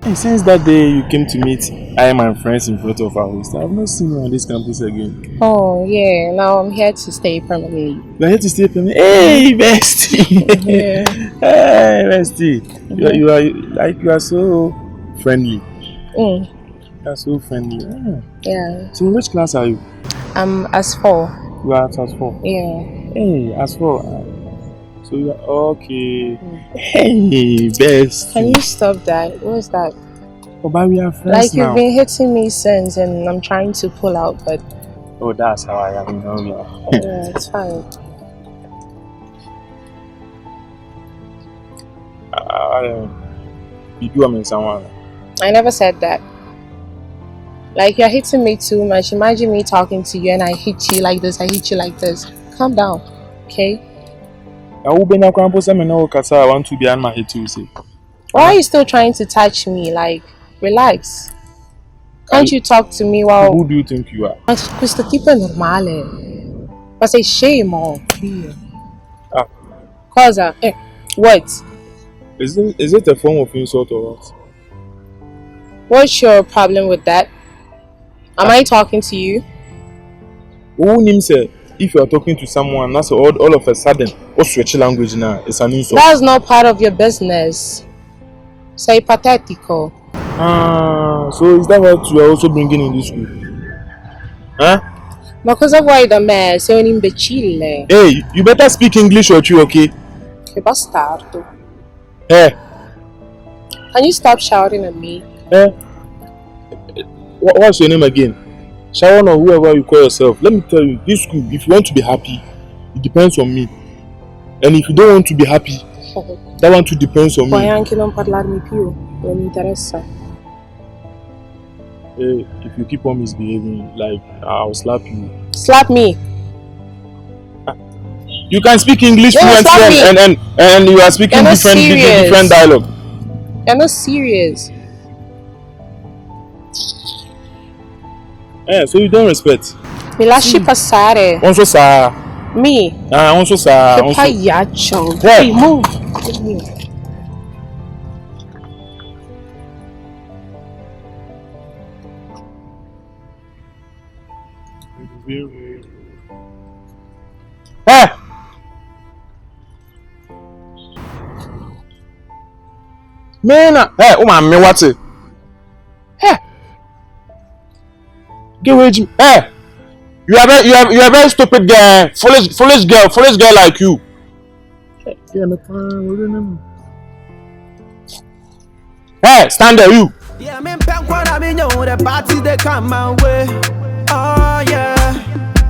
And since that day you came to meet I and my friends in front of our host, I have not seen you on this campus again. Oh yeah, now I'm here to stay permanently. You're here to stay permanently? Hey, bestie! Yeah. Hey, bestie! You are so friendly. You are so friendly. Yeah. So in which class are you? I'm as 4. You are at as 4? Yeah. Hey, as 4. So you are okay. Hey, bestie. Can you stop that? What's that? Oh, but we are friends like now. You've been hitting me since and I'm trying to pull out, but... Oh, that's how I am. Yeah, it's fine. You do mean someone? I never said that. Like, you're hitting me too much. Imagine me talking to you and I hit you like this, I hit you like this. Calm down, okay? I want to be on my head too. Why are you still trying to touch me? Like, relax. Can't you talk to me while... Who do you think you are? Questo tipo è normale. Ma sei scemo. Cosa? What? Is it a form of insult or what? What's your problem with that? Am I talking to you? Who names it? If you are talking to someone, that's all of a sudden, what's switch language now? It's an insult. That's not part of your business. Sei patetico. So is that what you are also bringing in this school? Huh? Ma cosa vuoi da me? Sei un imbecille. Hey, you better speak English or you, okay? Che bastardo. Hey. Can you stop shouting at me? Hey. What's your name again? Sharon or whoever you call yourself. Let me tell you, this school, if you want to be happy, it depends on me. And if you don't want to be happy, that one too depends on me. Puoi anche non parlarmi più, non mi interessa. Hey, if you keep on misbehaving, like, I'll slap you. Slap me? You can speak English fluently and you are speaking different dialogue. You're not serious. Yeah, so you don't respect. Mi lasci passare. Also sa. Me? Also sa. Che pagliaccio. Yeah. Hey, move. Hey! Man, hey, oh my man, what's it? Hey! Get away, Jim. Hey! You are a very stupid girl, foolish girl like you. Hey, stand there, you. Yeah, I mean, the party they come my way. Oh yeah.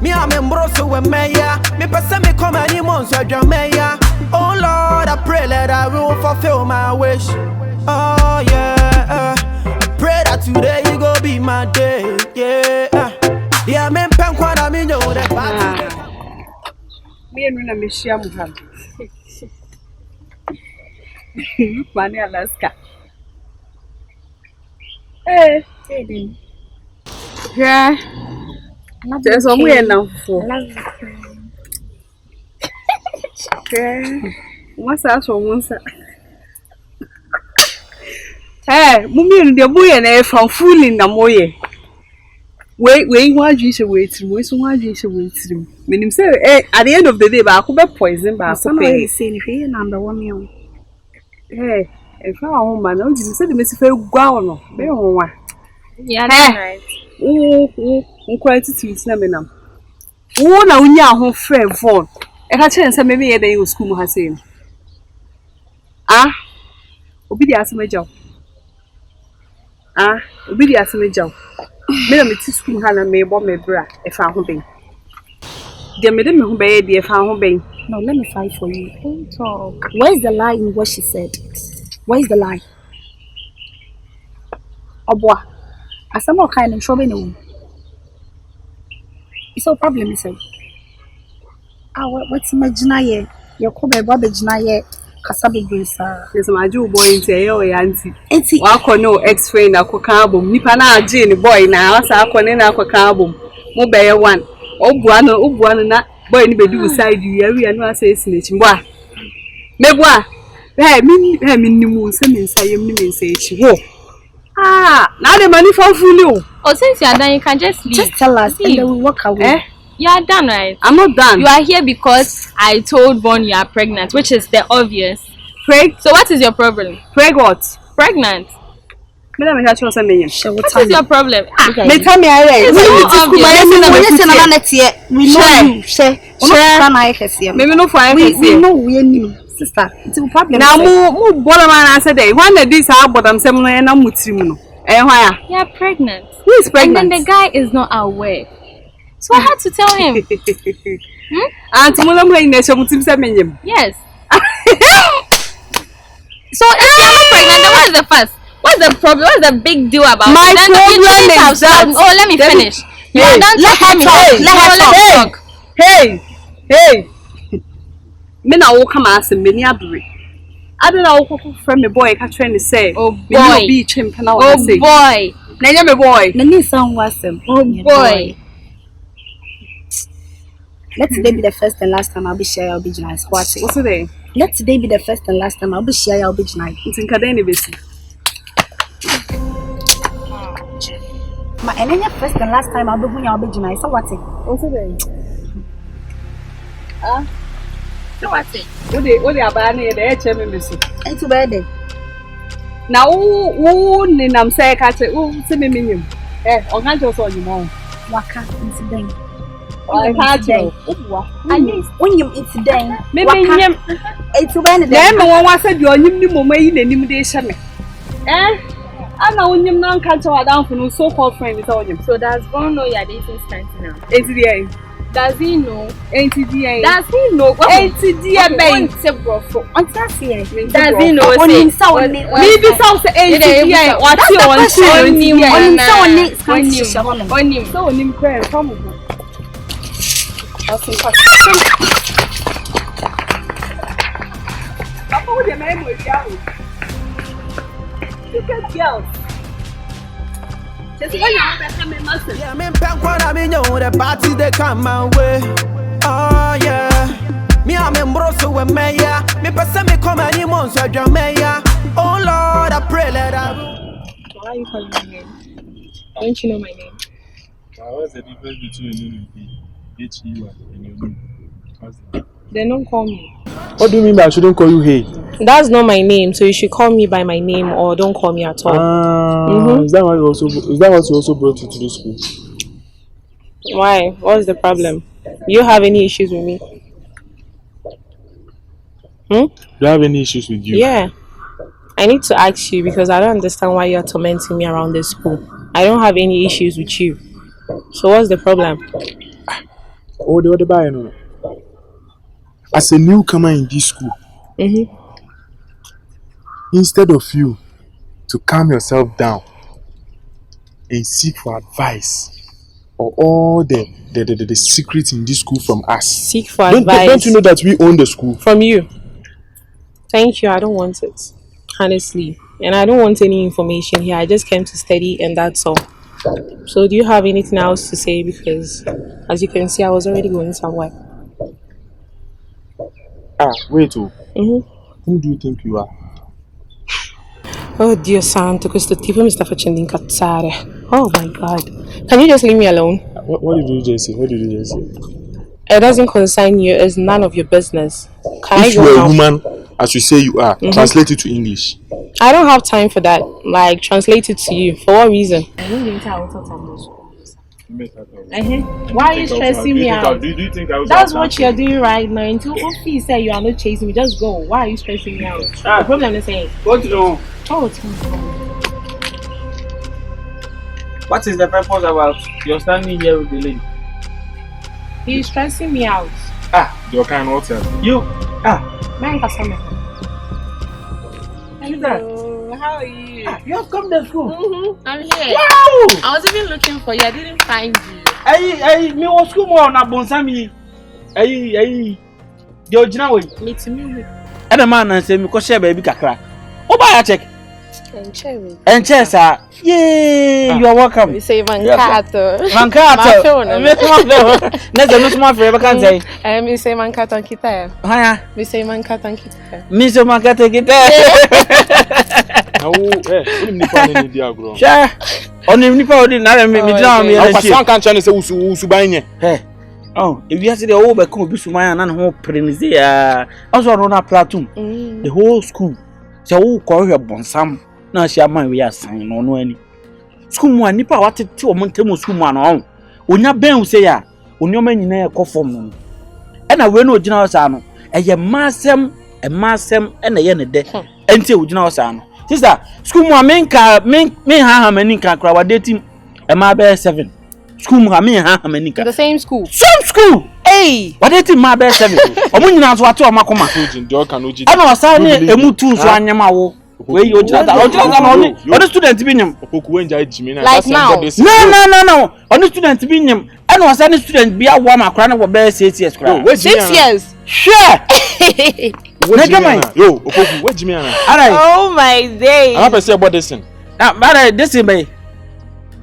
Me I'm in Broso with Maya. Me person me come any months with your Maya. Oh Lord, I pray that I will fulfill my wish. Oh yeah. I pray that today you go be my day. Yeah. Yeah, me pankwana me know the party. Me and Runa Mishia Muhammad. Look, money Alaska. Hey, yeah. There's somewhere now for. Yeah. What's that for once? Hey, Mummy and the boy and from fooling the moye. Wait, why you should wait through? Why you should wait through? When him say, at the end of the day, but I could be poisoned by somebody saying if he number 1 million. Hey, if I home man, you said the Miss Fair Guano, be on one. Yeah, right. Oh, quite to teach them in them. Oh, now we are home fair phone. And I chance maybe a day you school has seen. Ah, obedience my job. Ah, obedience my job. Me me ti school ha na me bo me bra e fa ho ben. De me who be de fa ho ben. No, let me fight for you. Don't talk. Where's the lie in what she said? Where's the lie? Obwa. Asamo kind of trouble no. It's a problem, say. Ah, what's imagine ye? Your kobe bobe jina Kasabe Grisa. Yes, my Jew boy in Tayo, auntie. Auntie, Wako no ex-friend na kwakabum. Nipa na Jane boy na asa akone na kwakabum. Mo be one. Obuano na boy ni be do side you every and I say snitch boy me boy me ni mu say me say yem ni me say chi wo now the money for fully Oh, since you are done, you can just leave. Just tell us and then we walk away. You are done, right? I'm not done. You are here because I told Bon you are pregnant, which is the obvious. So what is your problem? What? Pregnant. What is your problem? Me tell me it's so obvious. We know we sister. It's a problem. Now mu bola man answer day. When this about them say na na mutiri no. You are pregnant. Who is pregnant? And then the guy is not aware. So I had to tell him. And tomorrow morning na mutim say menyem. Yes. So if you're not pregnant, then what is the fuss? What's the problem? What's the big deal about my it? problem is that. Oh, let me finish. You are done talking. Let her talk. Hey. Me na wo come ask me ni abure. I don't know what from me boy catch trying to say. Oh boy. Be chimp na what say. Oh boy. Na me boy. Na ni sound wasem. Oh boy. Let today be the first and last time I'll be share your business. What's today? Let today be the first and last time I'll be share your business. It's in Kadeni basi. Ma enenya first and last time I'll be your business. So what's today? So what's it? What the abane the HM basi. Into bed. Na wo ni nam say ka che wo se me menyem. O kan jo so nyimo. Waka into den. I can't you. Unyim into den. Me menyem. Into bed. Na me won wa say bi onyim ni moma yi nanim de hye me. Ana onyim na kan che wa dan for no so called friend is onyim. So does Bon know you are dating Scanty now? Iddi. Does he know? Iddi. Does he know? Iddi babe. Does he know? Me be sound say Iddi. What you want to onim. So onim prayer come on. Papa with the man with you. Look at girls. Just when you have a muscle. Yeah, me punk what I mean, the party they come my way. Oh yeah. Me I'm in Broso with Maya. Me person me come any months so Jamaica. Oh Lord, I pray let I. Why are you calling my name? Don't you know my name? What's the difference between your name and H-E-Y and your name? They don't call me. What do you mean by I shouldn't call you hey? That's not my name, so you should call me by my name or don't call me at all. Is that what you also brought you to this school? Why? What's the problem? Do you have any issues with me? Do you have any issues with you? Yeah. I need to ask you because I don't understand why you're tormenting me around this school. I don't have any issues with you. So what's the problem? Oh, the other guy, no. As a newcomer in this school, instead of you to calm yourself down and seek for advice or all the secrets in this school from us. Seek for advice. Don't you know that we own the school? From you. Thank you, I don't want it. Honestly. And I don't want any information here. I just came to study and that's all. So do you have anything else to say? Because as you can see, I was already going somewhere. Wait. Who do you think you are? Oh Dio santo, questo tipo mi sta facendo incazzare. Oh my god. Can you just leave me alone? What did you just say? It doesn't concern you. It's none of your business. Can if you are a woman, as you say you are, translate it to English. I don't have time for that. Like, translate it to you. For what reason? Why are you stressing me out? Do you think I was That's what you're doing right now. Until Ofi said you are not chasing me, just go. Why are you stressing me out? The problem is saying. What you know? Oh, it's fine. What is the purpose about you're standing here with the lady? He's stressing me out. Your kind of water. You Man, customer. Hello, how are you? You have come to school. I'm here. Wow! I was even looking for you. I didn't find you. Hey, me was school more na bonsami. Hey, the original way. Me to me. And the man and say me ko share baby kakra. Oh, buy a check. And Chesa, yay, you are welcome. We say Mancato. Mancato. Never small forever can say. And we say Mancato and Kita. Hiya, We say Mancato and Kita. Miss Mancata Gita. Oh, eh, diagram. Sure. Only Nipo didn't have me down. Some can't say Usubanya. Hey. Oh, if you see the whole back home, Bisumaya and whole Prenizia, also on a platoon, the whole school. So, call her Bonsam. Now she am we are signing on any. School one nipa what to Montemo school man on. When your ben say ya, when your man in a conform. And I will know General Sano, and your massam, and a yen a day, until General Sano. Sister, school one men ha maninka crowd dating a my bear 7. School Mammy ha maninka. The same school. Some school! Hey! What did my bear 7? Omunas what to a Macoma. I know a sign a mutu so anyamawo. Where you just on student binium. Like now. No. On the student binium. I know a sunny student be a warm a crown of bear 6 years. 6 years. Sure. Yo, Opoku, where's me? Oh my day. I'm not say about this thing. But this is me.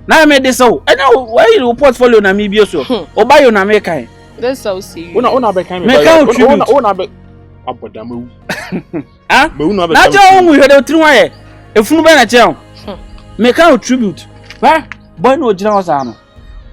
Now I made this so. I know where you portfolio na me be so. Or buy you na make kind. That's so serious. Una be kind. Make out tribute. Una be. Abodamu. Ah? Me una be. Na tell we heard the three way. If you be na tell. Make out tribute. Ba, boy no jina wasano.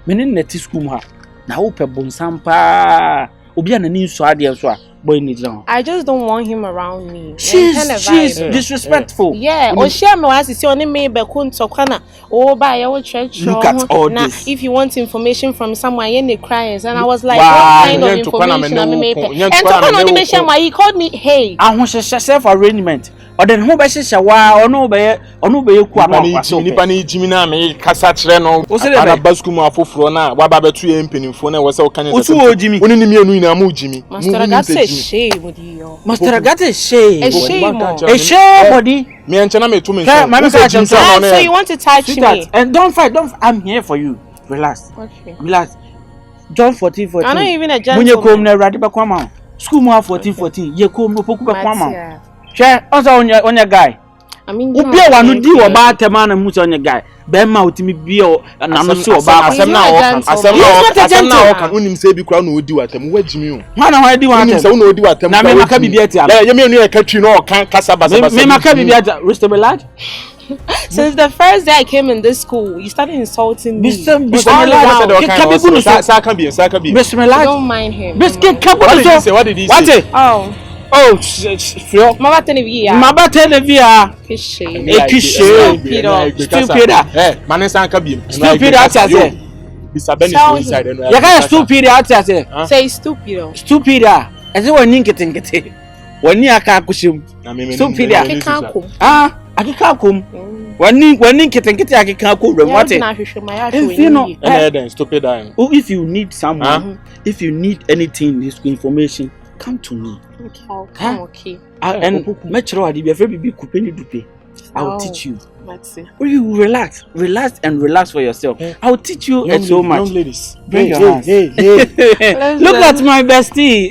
Me ni neti school ha. Na wo pe bonsampa. Obi ana ni so ade so a boy ni jina. I just don't want him around me. She's disrespectful. Yeah, or share me once see only me be kunto kana. Oh, by your church. Look at all this. If you want information from someone, you cry. And I was like, wow. what kind of information am I making? And to come on, he called me, hey. I want to self arrangement. Or then who be say wa or no be ku amako. Nipa ni jimi na me kasa kire no. Ana basku mu afoforo na wa ba betu ye mpenimfo na we se o kan ye. Otu o jimi. Oni ni mienu na mu jimi. Master Agate shame with you. Master Agate shame. A shame. A shame body. Me enchana me to me. So you want to touch me? And don't fight. I'm here for you. Relax. Okay. Relax. John 14:14. I'm not even a gentleman. When you come na radi ba kwama. School mu 14:14. Ye come Opoku ba kwama. Share also on your guy. I mean, Ubi wa no di wo ba tema na mu on your guy. Be ma otimi bi o na no so ba asem na o kan unim se bi kra no odi watem wagimi o. Ma na ho di watem. Unim se wo no odi watem. Na me maka bibi atia. Na ye me no e ka twi no o kan kasa basa. Me maka bibi atia. Restable lad. Since the first day I came in this school, you started insulting me. Mr. Lad. Sa can be. Don't mind him. What did he say? Oh, Mama Tenevia. Mama Tenevia. Stupid. Manesa can be. Stupid outside. Inside. You got stupid outside. Say stupid. Stupid. As you were ninketing. When you are kakushim. Stupid. Ah, I can't come. When ninketing, I can't come. What stupid. If you need someone, if you need anything, this information, come to me. Okay. And metro adi be very big kupeni dupe. I will teach you. You relax for yourself. I will teach you so much. Young ladies, bring your hands. Hey. Look at my bestie.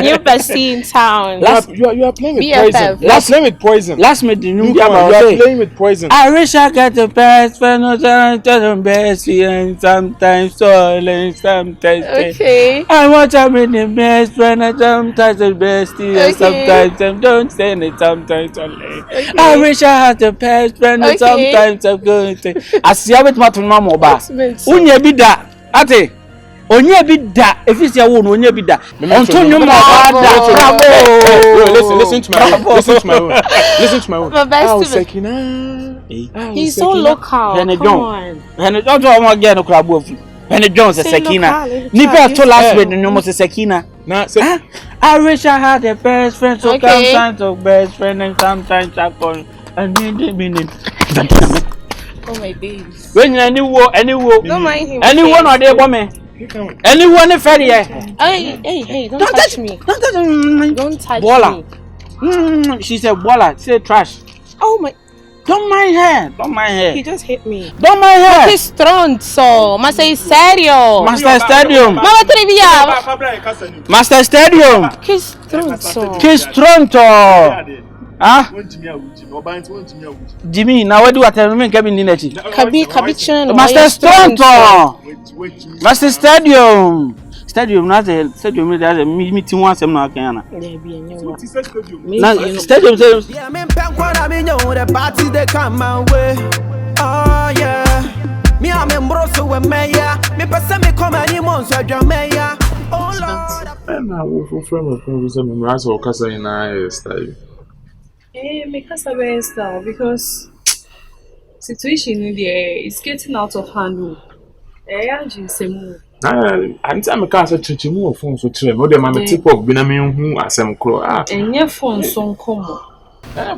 Your bestie in town. You are playing with poison. Last playing with poison. Last minute you are playing with poison. I wish I got the best friend, the best and sometimes silent, sometimes. Okay. I want to be the best friend, and sometimes the bestie, and sometimes don't say it, sometimes only. I wish I had the best friend. Okay. Sometimes I'm going to. I see how it matters, Mama. Onye bi da, ate. Onye bi da. If it's your own, onye bi da. Antonio Mama. Listen to my own. Listen to my own. He's so local. Come on. And don't want to get no crab wolf. Penny Jones is Sakina. Nipa to last week, no more Sakina. I wish I had a best friend, so sometimes a best friend, and sometimes I call. And oh my days. When anyone, don't mind him. Anyone or their woman. Anyone if Hey, don't touch me. Don't touch me. She said, Bola, say trash. Oh my. Don't mind her. Don't mind her. He just hit me. Don't mind her. Que stronzo. Ma sei serio? Master Stadium. Mamma trivia. Master Stadium. Che stronzo. Che stronto. Ah? Jimmy, now what do I tell me? Cabin in it. Cabi Master Stronto. Master Stadium. Stadium, not a stadium. There's a meeting once a month. Stadium. Yeah, me pen kwa na me know the party they come my way. Oh yeah. Me am embroso we meya. Me pese me come any months we meya. Oh Lord. And I will from a conversation with my so casa in our style. Make us a better style because situation in there is getting out of hand. I'm telling you, can't say more phones to trim. What the mammy tip of Binamium who are some crow. And your phone so common.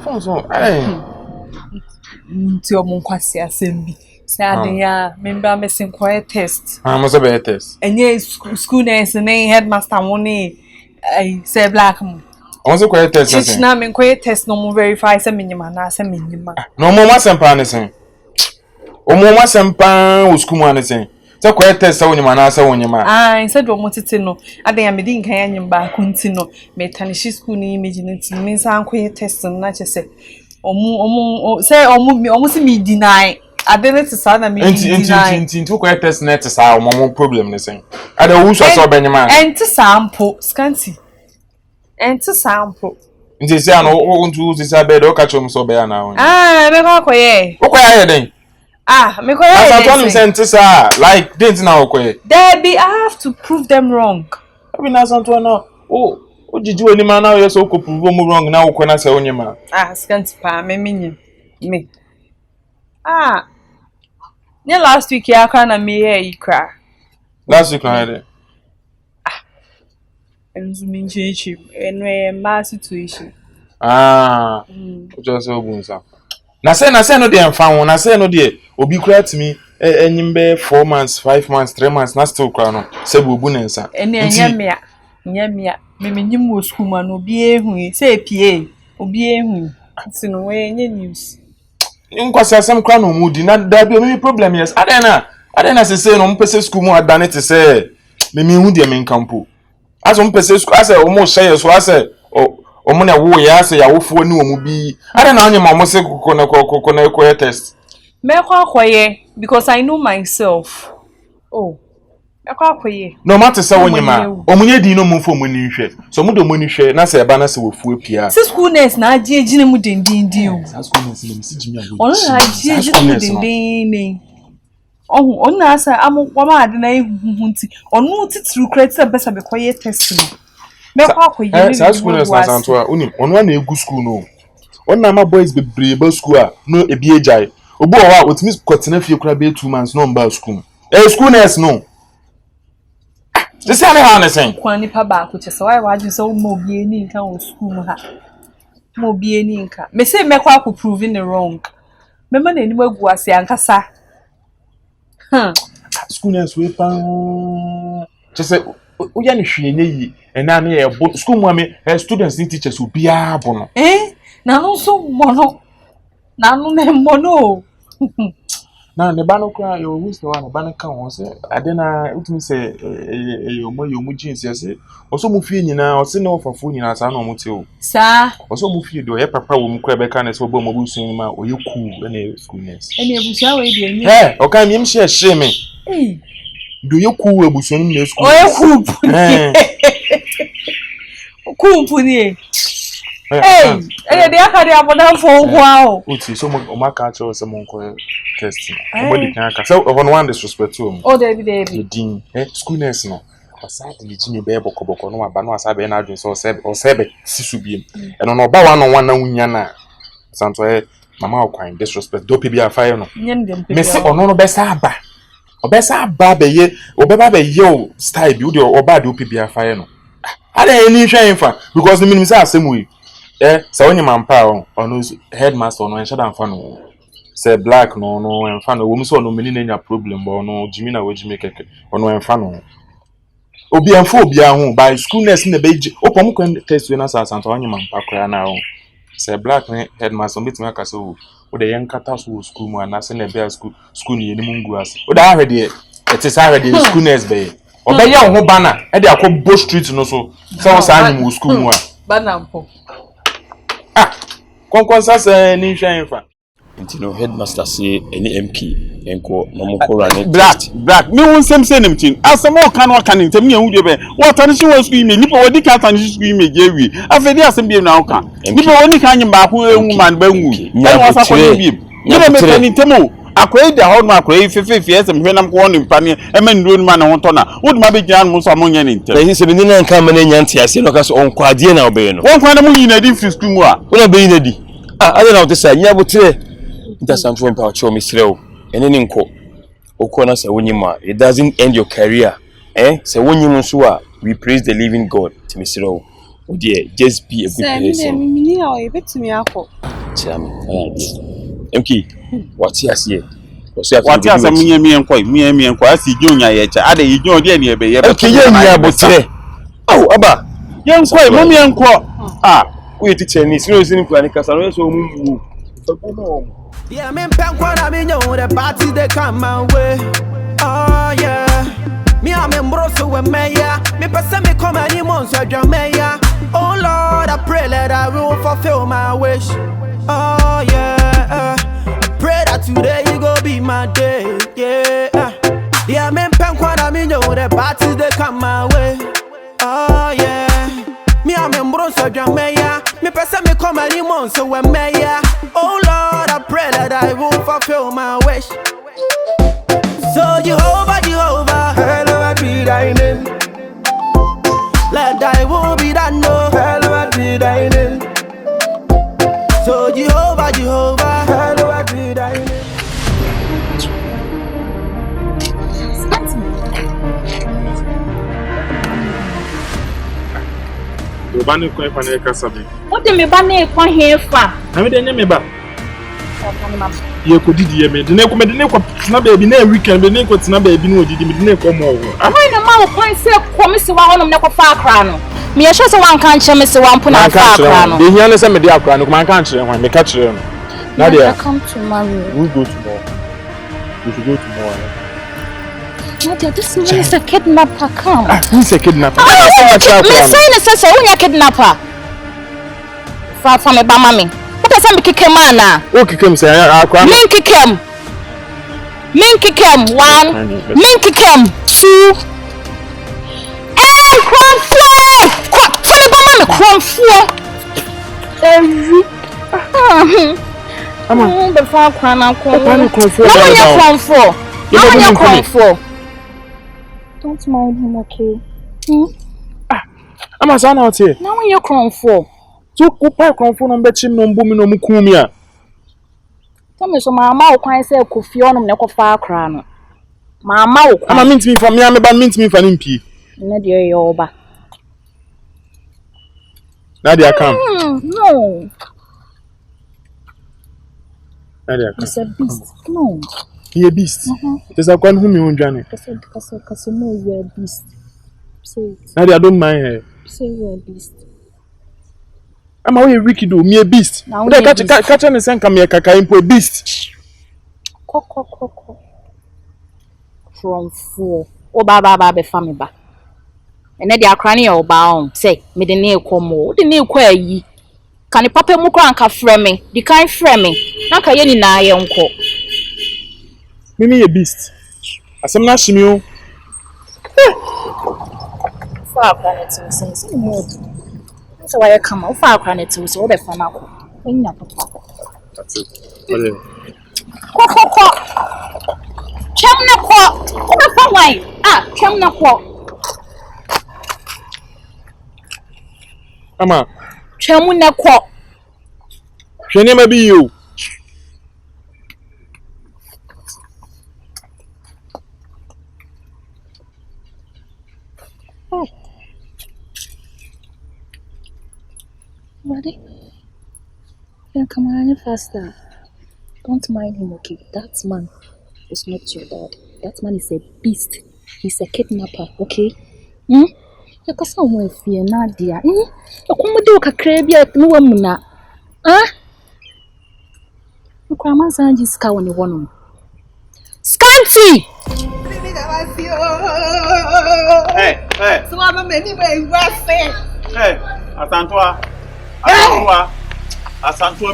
Phones so, To your monquasi assembly. Sadly, member missing quiet test. I must have a test. And yes, school nurse and headmaster money. I say black. Also, quiet test. Teach now and quiet test no more verify some minimum as a minimum. No more was some panison. O more was some pan was kumanising. So quiet test when you man answer when you man. I said, what to know. I think I'm being canyon back, continue. Metanish school imagine means I'm quiet test and not just say, say, almost me deny. I didn't say me deny. Two quiet test net is our more problem. Listen, I don't wish I saw Benjamin. And to sample, Scanty. And to sample. They say, I know all to this. I better catch him so bad now. Ah, me go quiet. Okay, then. Ah, me quiet. I told him sent to like didn't now quiet. Debbie, I have to prove them wrong. I mean, as Antoine now. Oh, what did you any man now? You're so prove them wrong now. When I say on your man. Ah, Scanty, pa, me. Ah, yeah, last week I can't me hear you cry. Last week I had it. And zooming cheap and a mass situation. Ah, just so bunza. Na say no dey found one. Na say no dey. Obi cry to me. Enyimbe 4 months, 5 months, 3 months. Na still cry no. Say we bu nensa. Nyamia. Me nyim wo school man obi ehu. Say PA. Obi ehu. Ti no we nye news. Nkwasi asem cry no mudi. Na there be any problem yes. Adena say no mpese school mu adane te say. Me hu dey me nkampo. As mpese school as almost say so as omuna wo ya say ya wofo ni omu bi. Adena onye ma mo say kokona test. Me kwa koye because I know myself. Oh. Me kwa koye. No matter say onye ma. Omunye di no mu fo mu ni hwe. So mu do mu ni hwe na say eba na say wofu apia. Si school nurse na agi agi mu dendin o. Sa school nurse ni si jimi awo. Ono na agi agi mu dendin. Oh, on na say wama ade na ehuhu nti. Ono titru credit besa be koye test no. Me kwa koye. Sa school nurse na santo a unim. Ono na egu school no. On na ma boys be brebe school a no ebi ejai. Obo wa otimi kwatena fie kura be 2 months no mba school. School nurse no. This is how I say. Kwani pa ba ko chese why waju so mo bi eni nka o school ha. Mo bi eni nka. Me say me kwa ko proving the wrong. Me ma na eni magu ase ankasa. School nurse we pan. Chese o ya ni hwe nye yi. Ena na ye school mu ame students ni teachers obi a bono. Na no so mono. Na no na mono. Na ne ba no kra yo who say one ba no ka won say ade na utumi say yomu jeans say oso mu fie nyina o se ne ofafo nyina sa na o mute o Sa oso mu fie do ye papa wo mu kra be ka na say obo mo bu sun ma o ye cool na school nurse ebusia we de enye o kan mi share me do ye cool ebusun na school o ye cool cool puni de akade abodan fo kwa o uti so mo maka cho se mo nko test nobody can aka so on one disrespect to me oh David din school nurse no aside the jini be bokoboko no aba no asabe na adwin so sebe sisu biem eno no ba one na wunya na santo mama okwan disrespect do pe bia fa no me se ono no be sa aba obesa aba be ye obeba be ye o style bi de oba de pe bia fa no ada eni hwan fa because the minimum say asem we so onye mampa ono headmaster no enshada mfa no say black no emfa no wo so no meni na nya problem bo no jimi na wajimi keke ono emfa no obi emfa obi ahun by school nurse na beji opom ko test we na sa santo onye mampa kra na ho Say black ne headmaster bit me aka so wo de yen kata so school mu ana se na be school ni enimu ngu ase wo da ahwede it is ahwede school nurse be obe ya ho bana e de akọ Bo Street no so se wo sa anyim school mu a Bana mpo. Konkonsa se ni hwan fa Nti no headmaster say any MK enko no mo ko run black me won sem say nimtin asem o kan o kan ntem nya hu be what an she was school me nipa wodi ka tan school me jewi afedi asem bi na o kan nipa woni kan nyim ba ko ewu man ba nwu e wasa ko bi nyina me kan ntemo akoyi da ho no akoyi fefefe esem hwenam ko woni mpa ne e ma nduro ma ne ho to na wodi ma be gian mo so amonya ne ntem na se bi na kan ma na nya ntia ase no ka so on kwade na obey no won kwa na mo yina di free school mu a wona be yina di ada na o te sa nya botre ntasanfo mpa cho me srew ene ni nko okona se wonyima it doesn't end your career se wonyim so a we praise the living God to me srew o dear just be a good person Say me ni o e betimi akọ. Cham MK what you say what you say me enko asi jonya ye cha ada yi jon de ne be ye be okay ye nya botre aw aba ye enko mo me enko we teacher ni srew sin plan kasa no so mu Yeah, me pen kwa me know the parties they come my way. Oh yeah. Me a me broso we me ya. Me person me come any months so me ya. Oh Lord, I pray that I will fulfill my wish. Oh yeah. I pray that today you go be my day. Yeah. Yeah, me pen kwa me know the parties they come my way. Oh yeah. Me a me broso me ya. Me person me come any months so we me ya. Oh Lord, I pray that I will fulfill my wish. So Jehovah, hallowed be thy name. Let thy will be done, no, hallowed be thy name. So Jehovah, hallowed be thy name. Obani ko fa na kasa be What the me ba na e kwa he fa na me de nya me ba ye ko didi ye me de na ko me de na ko na ba bi na weekend be na ko tina ba bi na odidi me de na ko mo wo Why na ma wo kwan se ko me se wa honom na ko fa akra no me ye hye se wan kan che me se wan po na fa akra no de hia ne se me de akra no ko man kan kire hwan me ka kire no na de come to mommy we go tomorrow we should go tomorrow Nadia, this man is a kidnapper. Come. He's a kidnapper. Me say na say unya kidnapper. Fa me ba mami. What say me kike man na? O kike me say akwa. Min kikem 1. Min kikem 2. Kronfo. Fa me ba mami kronfo. Ama. Be fa kwa na ko. Fa me kronfo. Na unya kronfo. Na unya kronfo. Don't mind him, okay? I'm a son out here. Now when you're crying for? So, who pay cronfo no betchim no mbumi no mukumi. Tell me so mama o kwan say kofi onum ne kofa akra no. Mama o kwan. Ama mint me for me am ba mint me for nimpi. Na de ye oba. Nadia come. No. Nadia come. It's a beast. No. He a beast. There's a one who me unjane. Cause no you a beast. Say it. Nadia don't mind her. Say you a beast. Ama we wicked do me a beast. They catch and send come here kaka impo a beast. Ko. From 4. O ba be fa me ba. Ene de akra ne ye oba on. Say me de ne ekomo. De ne ekọ ayi. Kan ni papa mu kra nka frɛ me. Di kan frɛ me. Na ka ye ni na ye nko. Me a beast. Asem na shimi o. Fa akra ne tin sense ni mo. So why come on fa akra ne tin so wo be fa na ko. Enya papa. That's it. Ole. Ko. Chem na ko. Wo be fa why? Chem na ko. Ama. Chem na ko. Hwene ma bi you. Ready? Yeah, come on, faster. Don't mind him, okay? That man is not your dad. That man is a beast. He's a kidnapper, okay? You can say, "Oh, if you're not there, you come with your crabby at no one." Ukura san jiska woni wono. Scanty. Hey. So I'm a many way say. Hey, Asantua,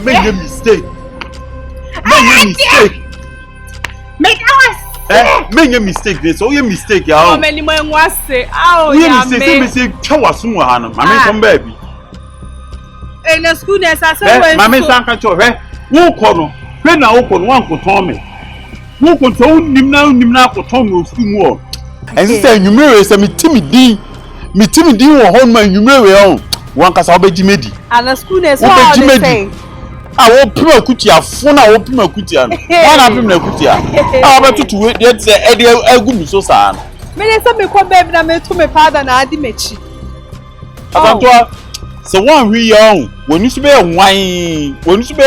make a mistake. Make a mistake. This all your mistake, ya. How many men was say? Oh, yeah, mistake. Chawasumu hano. Mama come baby. In the school nurse, I said, Mama sanka cho. Wo kono. When na wo kono wan ko ton me. Wo ko to nimna ko ton me school mu. And sister numero say me timidi wo hon man numero on. Wan kasa obeji medi. And the school nurse what they say. Wo pima kutia fona wo pima kutia no. Wana pima kutia. Betutu we dey say e dey agu mi so saa no. Me dey say me ko baby na me to me father na adi mechi. Atantoa so one hwi ya on. Wonu so be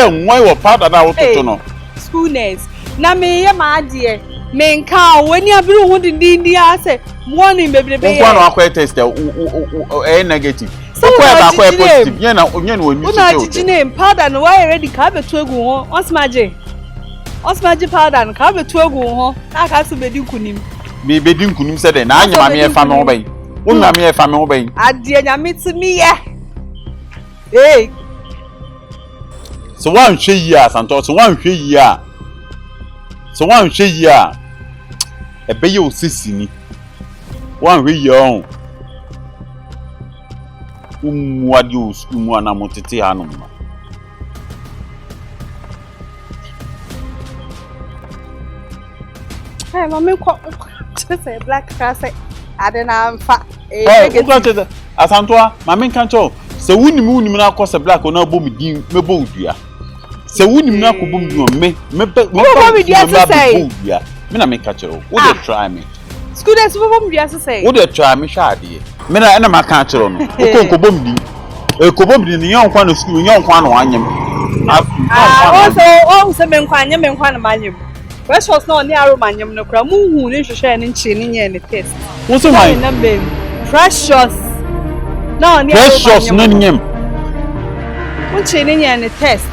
nwan wo father na wo toto no. School nurse. Na me ye ma ade me nka woni abiru hu dindi ase morning baby be. Wo no akwa test negative. So kwa positive. Ye na onye no wonu so. Una jiji name powder no why ready ka betu egu ho. Osmaje powder no ka betu egu ho. Na ka so bedi nkunim. Me bedi nkunim se de na anyama me fa me ho ban. Wonna me fa me ho ban. Ade nyame timi ye. Hey. So one hwe yi a santo so one hwe yi a. Ebe ye osisi ni. One hwe yi on. Wadi o school mu ana motete hanom. Hey, mama ko say black class adena amfa. Asantoa, mama kan cho. Se wunim na akose black na bo mi din mebo udua. Se wunim na akobom din me me na me ka cho. Wo dey try me. Students bom dia say. Wo dey try me hwa ade. Me na ma ka cho no. Wo kobom din. Kobom din ni yon kwa no school, yon kwa no anyem. Oh, se me nkwa na manyem. Precious no ni Aroma nyem no kra mu hu ni hwehwe ni nchi ni nye ni test. Wo so why? Precious. No, ni Precious no nyem. Nchi ni nye ni test.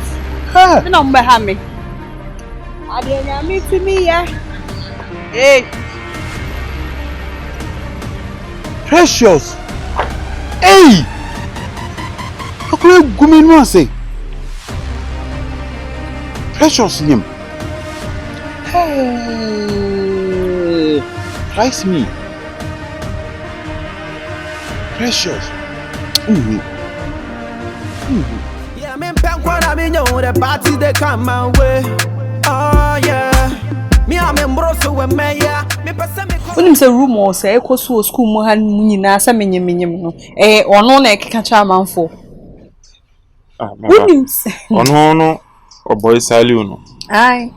Ha. Me no mbe ha me. Ade nyame timi ya. Hey. Precious. Hey. Akure gumi no ase. Precious nyem. Hey. Price me. Precious. Yeah, me punk when I know the party they come my way. Oh yeah. Me am embroso we me ya. Me pese me ko. Unim se rumor say ekoso school mu ha nyina sa menyem no. Ono na ekeka cha amanfo. Unim se. Ono no oboy saliu no. Ai.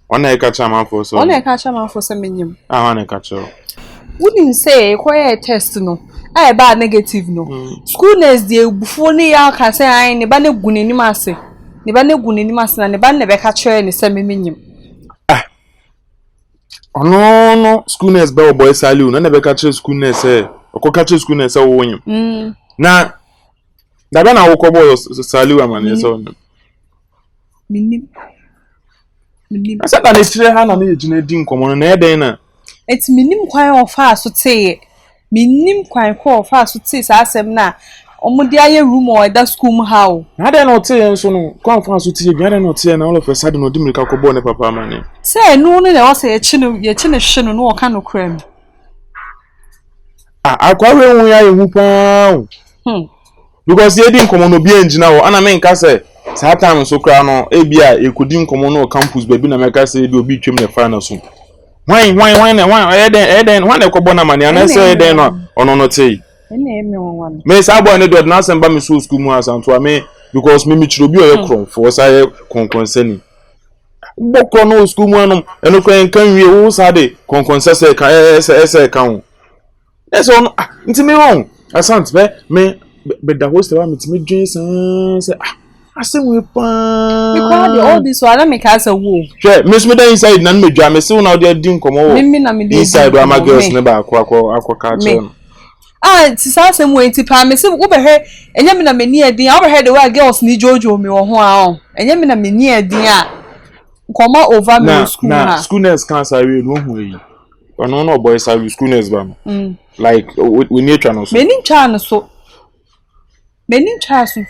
Ona eka cha amanfo so. Ona eka cha amanfo sa menyem. Ona eka cha. Unim se koye test no. Ai ba negative no. School nurse dey bufo ne ya ka say ai ne ba ne gunani ase. Ne ba ne gunani ase na ne ba ne be ka chere ne sa menyem. Ono no school nurse be oboy saliu na be ka chere school nurse okoka chere school nurse wo wonyem. Na da be na wo ko boy saliu amane so. Minim. Asa na ne chere ha na ne gina di nkomo na eden na. Eti minim kwan ofa so teye. Minim kwan ko ofa so teye sa asem na omudi aye room or that school mu ha o. Na dey na teye so no kwan fa so teye bi na no teye na all of a sudden no di mirika ko bo ne papa amane. Say no no na o say ye chi no hwe no o ka no kram. Akwa we hu ya hu pa. Because ye di nkomo no bi engina wo ana me nka say saa time so kra no e bia e kodi nkomo no campus baby na me ka say di obi twem ne fa na so. Why eden wan ekwo na mani ana say eden no ono no tey. Me say boy ne do na semba me so school mu asanto me because me chiro bi oye kron for say konkonseni. Bokro no school mu anom eno kwen kan wie wo sa de konkonse say ka ese kan. That's on nti me won asant me da host wa me ti me dwen say asem we pa because all this one make us a wo sure miss me inside na me dwa me say una dey din komo wo me na me dey inside wa ma girls ne ba akwa ka che Ah, sisa mo enti pa me se wo be he enye me na mani adin a wo he the way girls ni jojo me wo ho a enye me na mani adin a nkoma over me school ha na schoolness can say no hu yi ono no boy say schoolness ba no like we need try no so many chance so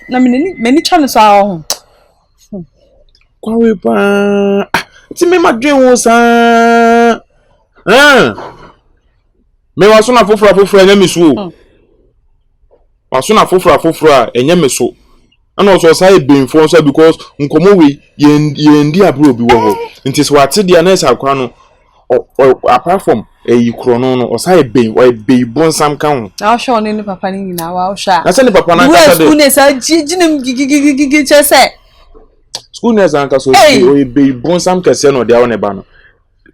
na many chance a ho kwawe pa ti me madwen wo sa me waso na foforo enye me so waso na foforo enye me so ana so say benfo so because nkomo we yendi abro bi wo ho nti so ate dia na sa kwa no apart from krono no o say ben bonsam kan ho na show ni papa ni nyina wa sha na say ni papa na ka say school ne sa jinim gigi chese school nurse anka so o be bonsam kese no dia won ba no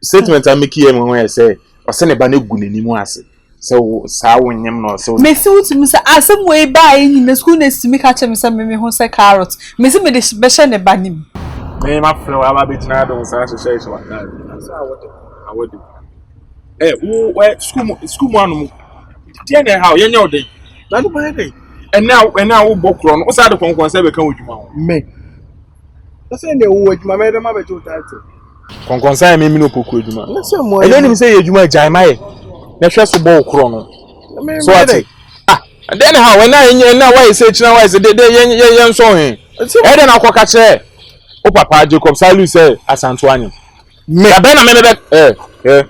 statement am make ye mo say o se ne ba na gu nani mu ase so sa wonyem no so me si wuti musa asem we ba yin na school nurse mi ka chem say me ho say carrot me si me de be she ne ba nim me ma fle wa ba be tina do sa hye so wa so awodi school mu anu tie na how ye nya odai na do ba dey and now wo bokro no o sa de konkon say be kan odwuma ho me say ne wo adwuma me de ma be to title konkon say me no poku adwuma na say mo e dey say adwuma jai mai na hwe so bo okro no so ati and then how when na why say china why say dey yen so he e dey na akoka che o papa Jacob Salu say asanto anyem me abe na me be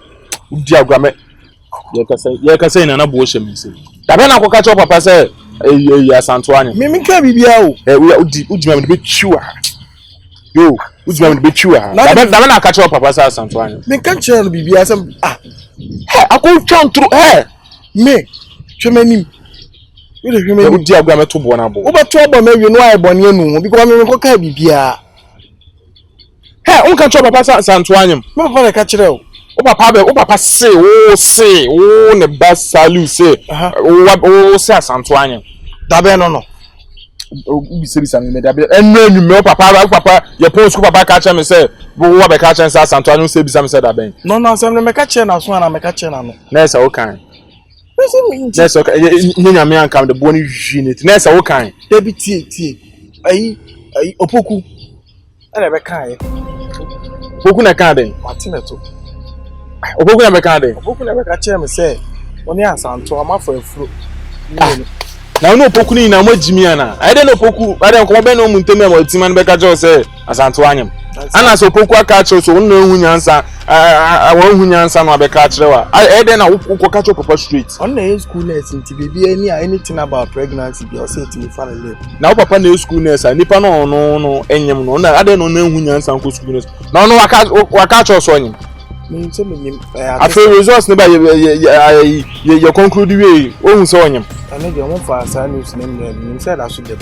udi agwa me ye ka say na bo hye me say abe na akoka che o papa say asanto anyem me ka bibia o udi me be chiwa yo udi me be chiwa abe na aka che o papa say asanto anyem me ka che no bibia say akon twan tru me twemanim we dey twemanim udi agwa me to bo na bo wo ba to bo me wi no ai boni anu ho because me ko ka bibia unka cho papa santo anyem me fa ka kire o papa say o ne ba Salu say o say santo anyem da be no ubi bisa me da be enu me papa ye post ko papa ka che me say wo be ka che say santo anyem say bisa me say da be no say me ka che na so na me ka che na no na say o kan na say nyanya me ankam de boni unit na say o kan da bi tie ayi opoku ana be kan opoku na kan den matineto opoku na be kan den opoku na be ka che me say oni asanto amafo afuro na no opoku ni na magimi ana I dey no opoku I dey nkomo be no mu ntemi am otima no be ka jo say asanto anyem ana so opoku aka che so won hu nyansa won hu nyansa no be ka kire wa I dey na wo ka che papa straight on na school nurse nti baby anything about pregnancy be o say it me fan live na wo papa na school nurse nipa no enyem no na I dey no hu nyansa nko school nurse na no waka che so anyem me say me nim after results ne ba ye conclude we o hu so anyem ana de won fa sa news nim say that so dem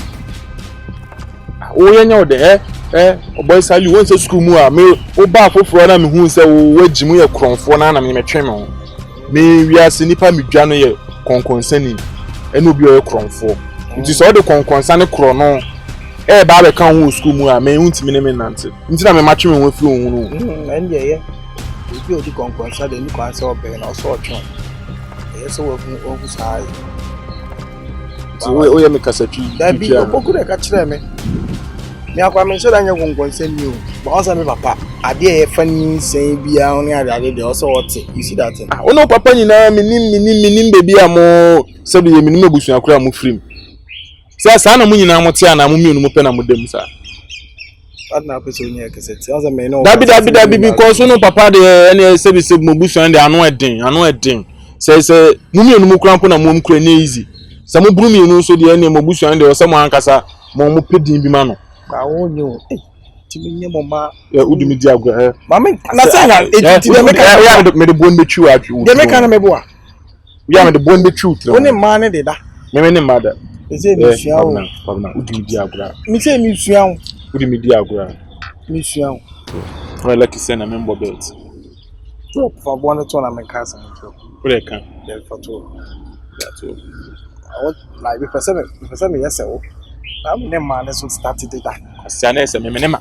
o ye nya o de o boy Salu won say school mu a me o ba foforo na me hu say o wagimu ye kronfo na me metwe me ho me wiase nipa medwa no ye konkonsani ene obi o ye kronfo nti so de konkonsa ne kro no ba be kan hu school mu a me hu ntimi ne me nante nti na me matwe me ho fi ohun no ende ye obi o di konkonsa de ni kwa say obe na so otwe ye so wo fu sai o ye me kasatwi da bi opoku de ka kire me me akwa me so da nya konkonsa ni o ba o say me papa ade ye fani sen bia oni ade de o so ote you see that thing o no papa nyina minim baby amo se do ye minim abusu akura mu frim sa na mu nyina mo te ana mu mienu mu pe na mu dem sa adna ko so nya kaseti o say me no dabi because no papa de ene se bi se mo busu ande ano eden se mu mienu mu kura mpo na mu kura na easy se mo buru mienu so de ene mo busu ande o se mo ankasa mo pedin bi ma no ba wo nyo timi nye mo ma udumi di agwa mama na say na eti de meka ya me de bon bechu atwu de meka na me bo a ya me de bon bechu woni ma ne de da me ne ma da ese mi sua o baba udumi di agwa mi say mi sua o udumi di agwa mi sua o for lucky say na me mbo bet so for one to na me casa for e kan del fato ya to I want like me person me yes o na me ne ma ne so started that asiana ese me ne ma